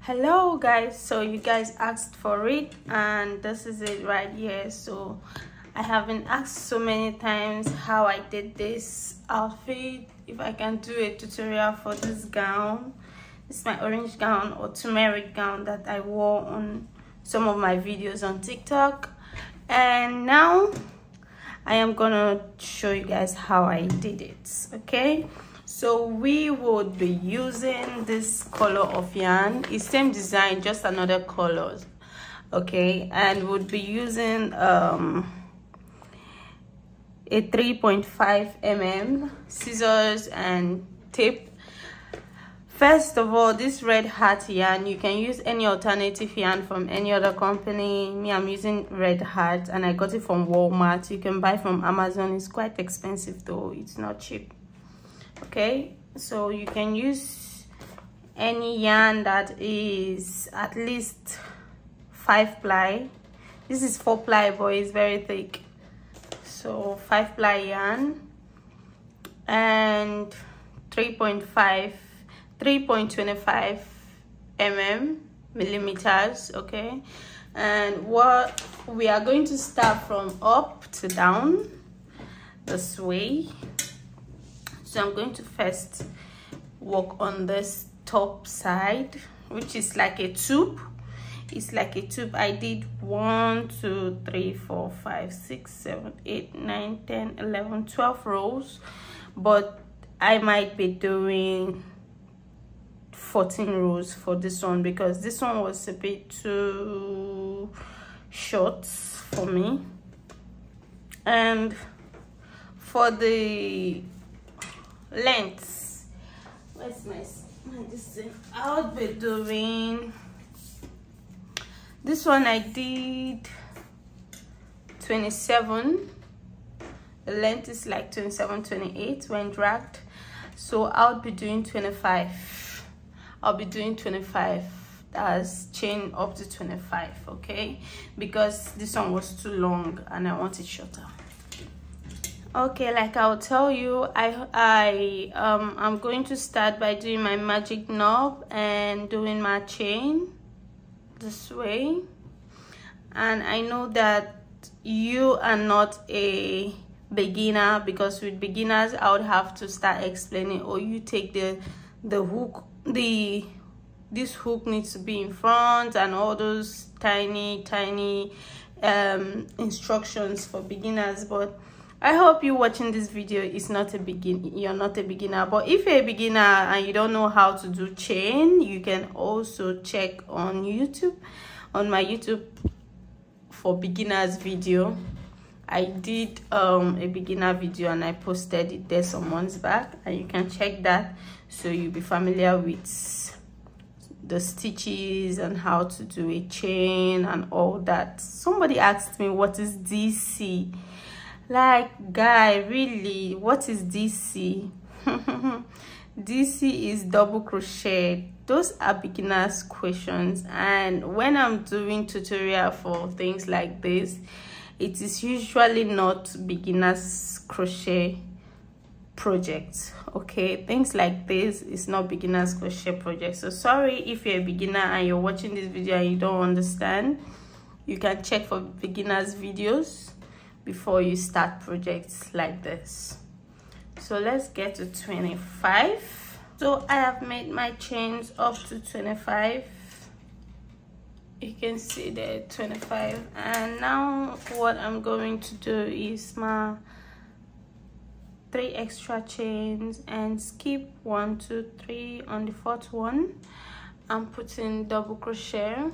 Hello guys, so you guys asked for it and this is it right here. So I have been asked so many times how I did this outfit, if I can do a tutorial for this gown. This is my orange gown or turmeric gown that I wore on some of my videos on TikTok, and now I am gonna show you guys how I did it. Okay, so we would be using this color of yarn. It's same design, just another color. Okay, and would be using a 3.5 mm scissors and tape. First of all, this red hat yarn, you can use any alternative yarn from any other company. Me, I'm using red hat and I got it from Walmart. You can buy from Amazon. It's quite expensive though, it's not cheap. Okay, so you can use any yarn that is at least 5 ply. This is 4 ply, but it's very thick, so 5 ply yarn and 3.25 millimeters. Okay, and what we are going to start from up to down this way. So I'm going to first work on this top side, which is like a tube. It's like a tube. I did 1 2 3 4 5 6 7 8 9 10 11 12 rows, but I might be doing 14 rows for this one because this one was a bit too short for me. And for the lengths, where's my this thing? I'll be doing this one. I did 27. The length is like 27 28 when dragged, so I'll be doing 25. I'll be doing 25. That's chain up to 25. Okay, because this one was too long and I want it shorter. Okay, like I'll tell you, I'm going to start by doing my magic knob and doing my chain this way. And I know that you are not a beginner, because with beginners I would have to start explaining, or you take the hook, this hook needs to be in front, and all those tiny instructions for beginners. But I hope you watching this video is not a you're not a beginner. But if you're a beginner and you don't know how to do chain, you can also check on YouTube, on my YouTube for beginners video. I did a beginner video and I posted it there some months back, and you can check that so you'll be familiar with the stitches and how to do a chain and all that. Somebody asked me, what is DC? Like, guy, really, what is DC? DC is double crochet. Those are beginners questions, and when I'm doing tutorial for things like this, it is usually not beginners crochet projects. Okay, things like this is not beginners crochet project. So sorry if you're a beginner and you're watching this video and you don't understand. You can check for beginners videos before you start projects like this. So let's get to 25. So I have made my chains up to 25. You can see there 25. And now what I'm going to do is my 3 extra chains and skip 1 2 3. On the 4th one I'm putting double crochet.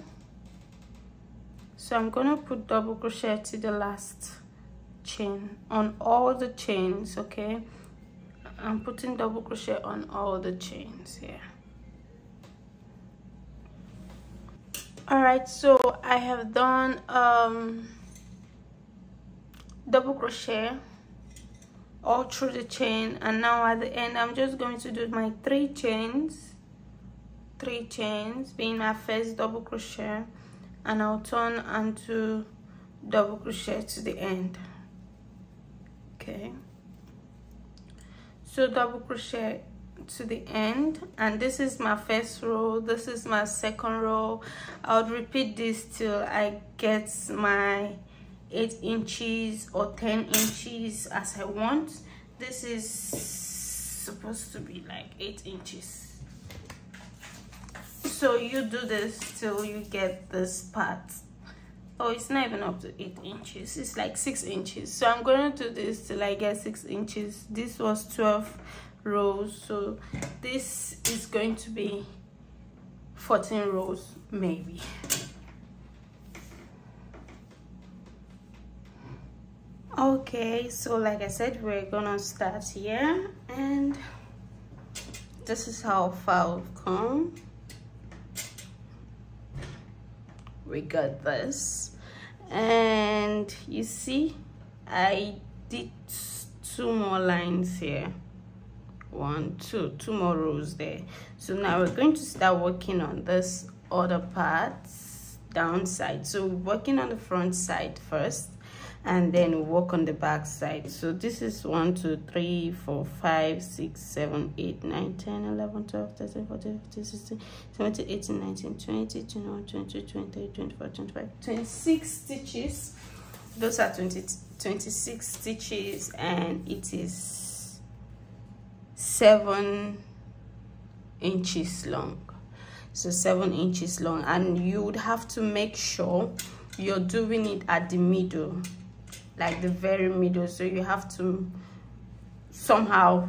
So I'm gonna put double crochet to the last chain on all the chains. Okay, I'm putting double crochet on all the chains here. All right, so I have done double crochet all through the chain, and now at the end I'm just going to do my 3 chains being my first double crochet, and I'll turn and do double crochet to the end. Okay, so double crochet to the end, and this is my first row, this is my second row. I'll repeat this till I get my 8 inches or 10 inches as I want. This is supposed to be like 8 inches, so you do this till you get this part. Oh, it's not even up to 8 inches, it's like 6 inches. So I'm going to do this till I get 6 inches. This was 12 rows, so this is going to be 14 rows maybe. Okay, so like I said, we're gonna start here, and this is how far we've come. We got this, and you see I did 2 more lines here, 1 2 2 more rows there. So now we're going to start working on this other parts downside. So we're working on the front side first, and then we work on the back side. So this is 1 2 3 4 5 6 7 8 9 10 11 12 13 14 15 16 17 18 19 20 21 22 23 24 25 26 stitches. Those are 26 stitches, and it is 7 inches long. So 7 inches long, and you would have to make sure you're doing it at the middle, like the very middle. So you have to somehow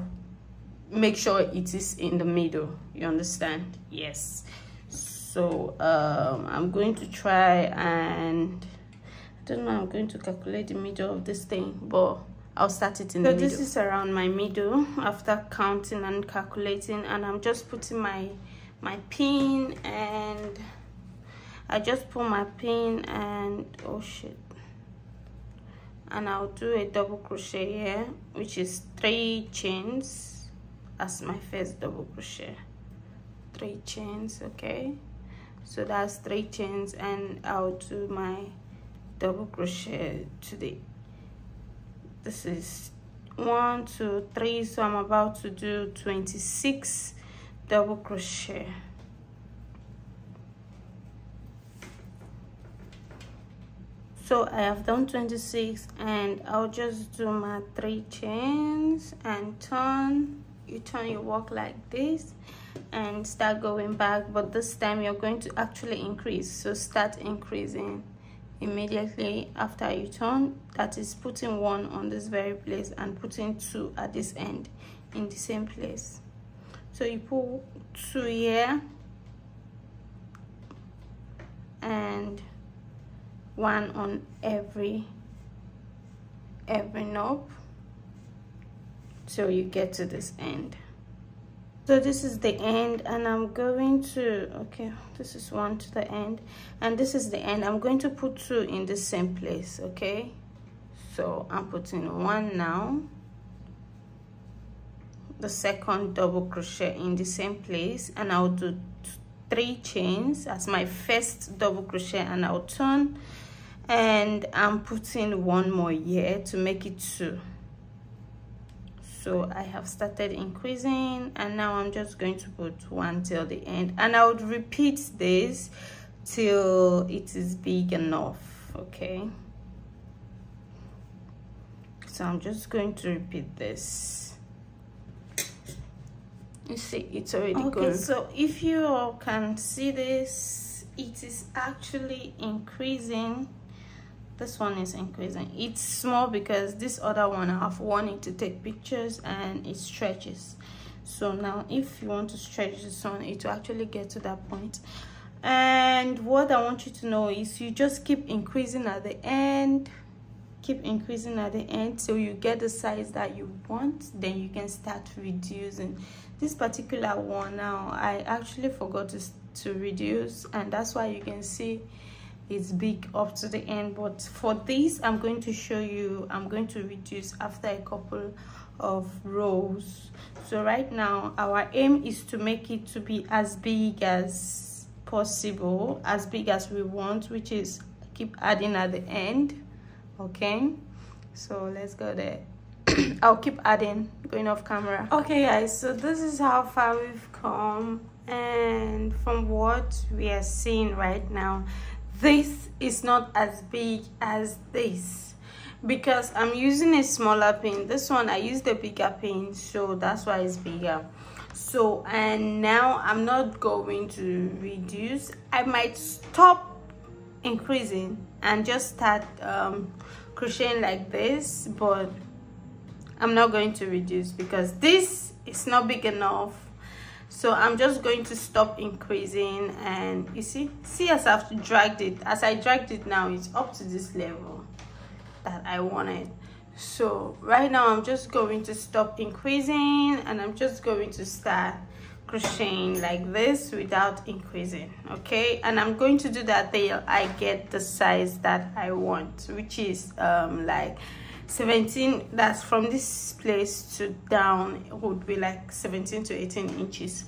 make sure it is in the middle, you understand? Yes. So I'm going to try, and I don't know, I'm going to calculate the middle of this thing, but I'll start it in the middle. So this is around my middle after counting and calculating, and I'm just putting my pin, and I just pull my pin, and oh shit, and I'll do a double crochet here, which is 3 chains as my first double crochet. 3 chains, okay, so that's 3 chains, and I'll do my double crochet today. This is 1 2 3, so I'm about to do 26 double crochet. So I have done 26, and I'll just do my 3 chains and turn. You turn your work like this and start going back, but this time you're going to actually increase. So start increasing immediately after you turn. That is putting 1 on this very place and putting 2 at this end in the same place. So you put 2 here and 1 on every knob, so you get to this end. So this is the end, and I'm going to, okay, this is 1 to the end, and this is the end. I'm going to put 2 in the same place, okay? So I'm putting 1 now, the second double crochet in the same place, and I'll do 3 chains as my first double crochet, and I'll turn, and I'm putting 1 more here to make it 2. So I have started increasing, and now I'm just going to put 1 till the end, and I would repeat this till it is big enough, okay? So I'm just going to repeat this. You see, it's already going. So if you all can see this, it is actually increasing. This one is increasing. It's small because this other one I've worn it to take pictures, and it stretches. So now if you want to stretch this one, it will actually get to that point. And what I want you to know is you just keep increasing at the end, keep increasing at the end till you get the size that you want. Then you can start reducing. This particular one now, I actually forgot to reduce, and that's why you can see it's big up to the end. But for this, I'm going to show you, I'm going to reduce after a couple of rows. So right now our aim is to make it to be as big as possible, as big as we want, which is keep adding at the end, okay? So let's go there. I'll keep adding, going off camera. Okay guys, so this is how far we've come, and from what we are seeing right now, this is not as big as this because I'm using a smaller pin. This one I used a bigger pin, so that's why it's bigger. So, and now I'm not going to reduce. I might stop increasing and just start crocheting like this, but I'm not going to reduce because this is not big enough. So I'm just going to stop increasing, and you see as I've dragged it, as I dragged it now, it's up to this level that I wanted. So right now I'm just going to stop increasing, and I'm just going to start crocheting like this without increasing. Okay, and I'm going to do that till I get the size that I want, which is like 17. That's from this place to down, it would be like 17 to 18 inches.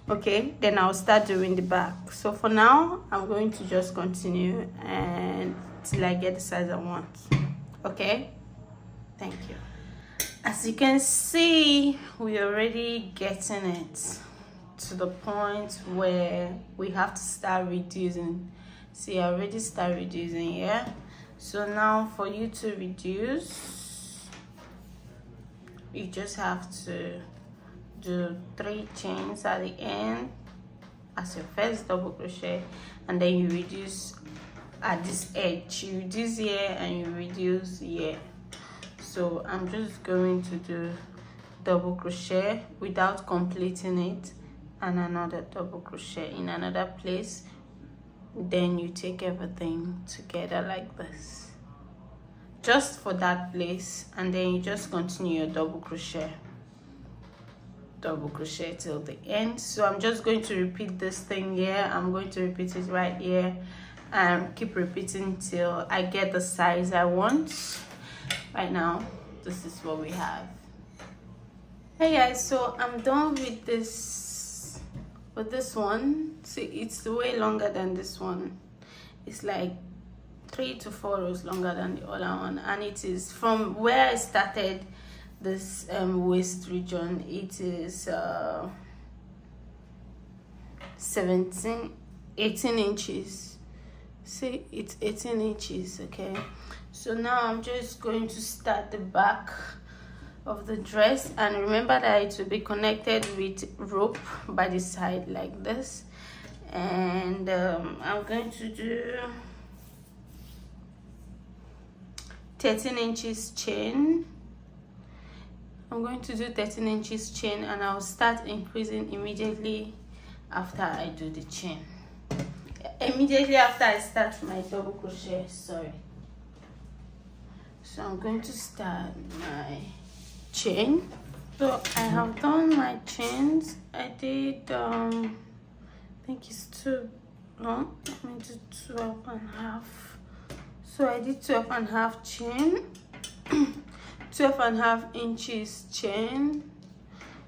Okay, then I'll start doing the back. So for now I'm going to just continue and till I get the size I want. Okay, thank you. As you can see, we're already getting it to the point where we have to start reducing. See, I already start reducing here. So now for you to reduce, you just have to do 3 chains at the end as your first double crochet, and then you reduce at this edge. You reduce here and you reduce here. So I'm just going to do double crochet without completing it, and another double crochet in another place. Then you take everything together like this, just for that place, and then you just continue your double crochet till the end. So I'm just going to repeat this thing here. I'm going to repeat it right here and keep repeating till I get the size I want. Right now this is what we have. Hey guys, so I'm done with this one. See, it's way longer than this one. It's like 3 to 4 rows longer than the other one, and it is from where I started this waist region. It is 18 inches. See, it's 18 inches. Okay, so now I'm just going to start the back of the dress, and remember that it will be connected with rope by the side like this. And I'm going to do 13 inches chain. I'm going to do 13 inches chain, and I'll start increasing immediately after I do the chain. Immediately after I start my double crochet, sorry. So I'm going to start my chain. So I have done my chains. I did I think it's 2, no, let me do 12.5. So I did 12.5 chain. 12.5 inches chain.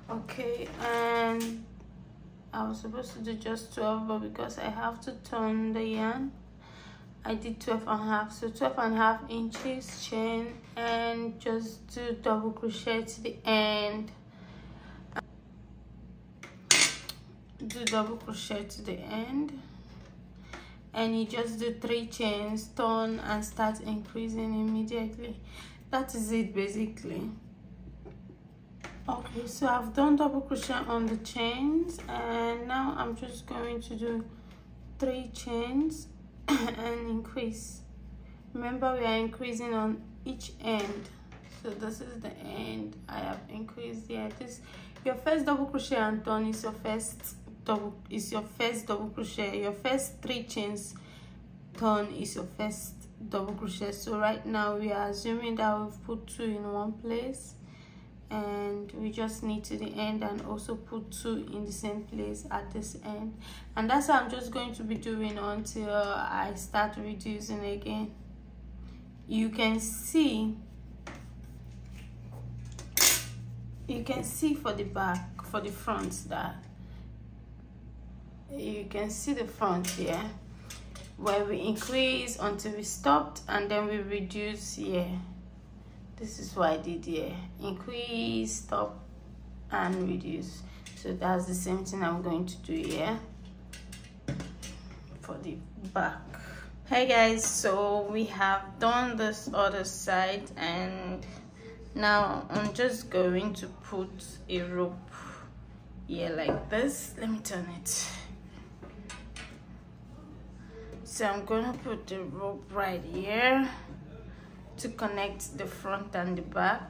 Okay, and I was supposed to do just 12, but because I have to turn the yarn, I did 12.5. So 12.5 inches chain, and just do double crochet to the end. Do double crochet to the end, and you just do 3 chains, turn, and start increasing immediately. That is it basically. Okay, so I've done double crochet on the chains, and now I'm just going to do 3 chains and increase. Remember, we are increasing on each end. So this is the end. I have increased here. This, your first double crochet and turn is your first double crochet. Your first 3 chains turn is your first double crochet. So right now we are assuming that we've put 2 in one place, and we just need to the end and also put 2 in the same place at this end. And that's what I'm just going to be doing until I start reducing again. You can see for the back, for the front, that you can see the front here where we increase until we stopped, and then we reduce here. This is what I did here: increase, stop, and reduce. So that's the same thing I'm going to do here for the back. Hey guys, so we have done this other side, and now I'm just going to put a rope here like this. Let me turn it. So I'm gonna put the rope right here to connect the front and the back.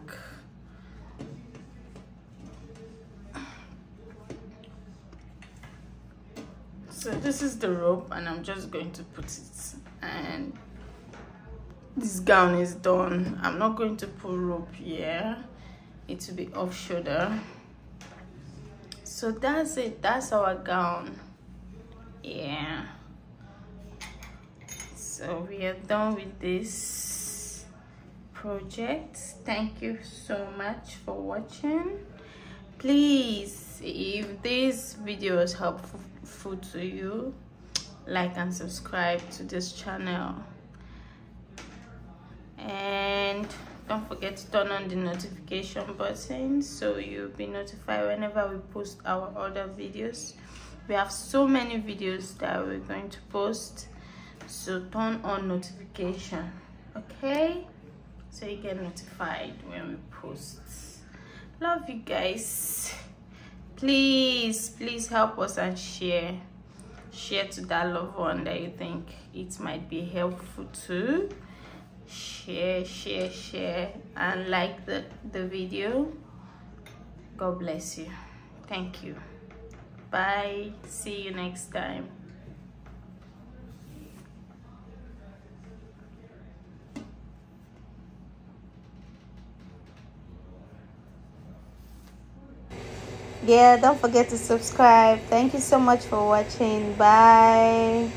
So this is the rope, and I'm just going to put it, and this gown is done. I'm not going to put rope here, it will be off shoulder. So that's it, that's our gown. Yeah, so we are done with this project. Thank you so much for watching. Please, if this video was helpful to you, like and subscribe to this channel, and don't forget to turn on the notification button so you'll be notified whenever we post our other videos. We have so many videos that we're going to post, so turn on notification, okay, so you get notified when we post. Love you guys. Please help us and share to that loved one that you think it might be helpful to. Share and like the video. God bless you. Thank you. Bye. See you next time. Yeah, don't forget to subscribe. Thank you so much for watching. Bye.